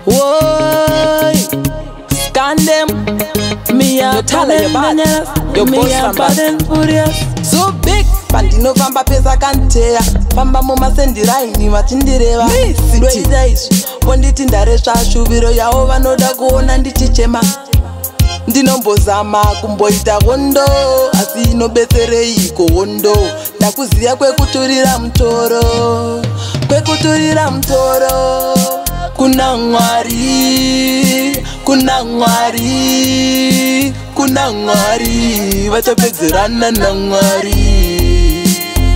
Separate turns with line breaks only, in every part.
Whoa, stand them. Me a
Your boss somebody.
So big, pandino famba pesa kantea. Famba moma sendi raini machindireva. Ndoita izvi, ponditi ndaresva shuviro yavo vanoda kuona ndichichema. Ndinombozama kumboita hondo, asi inobetsereiko hondo. Ndakuziya kwekuturira mutoro, kwekuturira mutoro. Kuna Mwari, kuna Mwari, kuna Mwari, vachapedzerana na Mwari.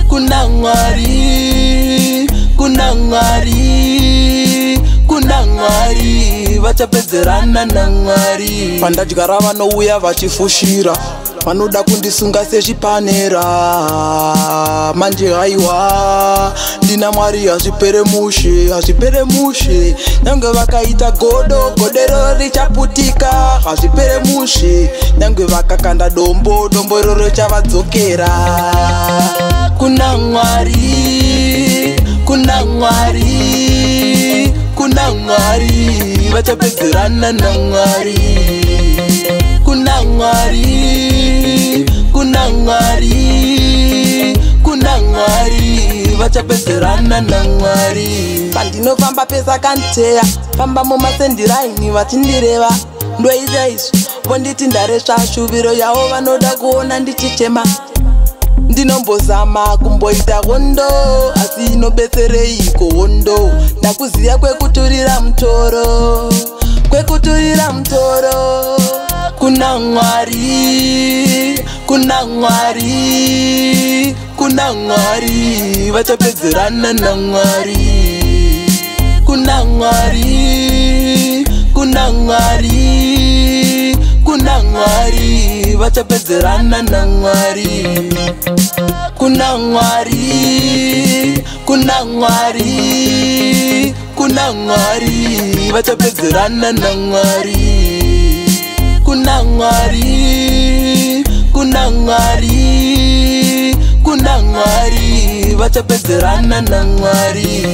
Kuna Mwari, kuna Mwari, kuna Mwari, vachapedzerana na Mwari. Pandadyara vanouya vachifushira, vanoda kundisunga sezvipanera. Manje haiwa, ndina Mwari hazvipere mushe, hazvipere mushe. Nyange vakaita godo, godero richaputika, hazvipere mushe. Nyange vakakanda dombo, dombo roro chavadzokera. Kuna Mwari, kuna Mwari, kuna Mwari, vachapedzerana na Mwari. Kuna Mwari, kuna Mwari, kuna Mwari, vachapedzerana na Mwari. Pandinofamba pesa kanteya, famba mumasendiraini vachindireva. Ndoita izvi, vonditi ndaresva shuviro yavo vanoda kuona ndichichema. Ndinombozama kumboita hondo, asi inobetsereiko hondo. Ndakuziya kwekuturira mutoro, kwekuturira mutoro. Kuna Mwari, kuna Mwari, kuna Mwari, vachapedzerana na Mwari. Kuna Mwari, kuna Mwari, kuna Mwari, vachapedzerana na Mwari. Kuna Mwari, kuna Mwari, kuna Mwari, vachapedzerana na Mwari. Kuna Mwari, kuna Mwari, kuna Mwari, vachapedzerana na Mwari.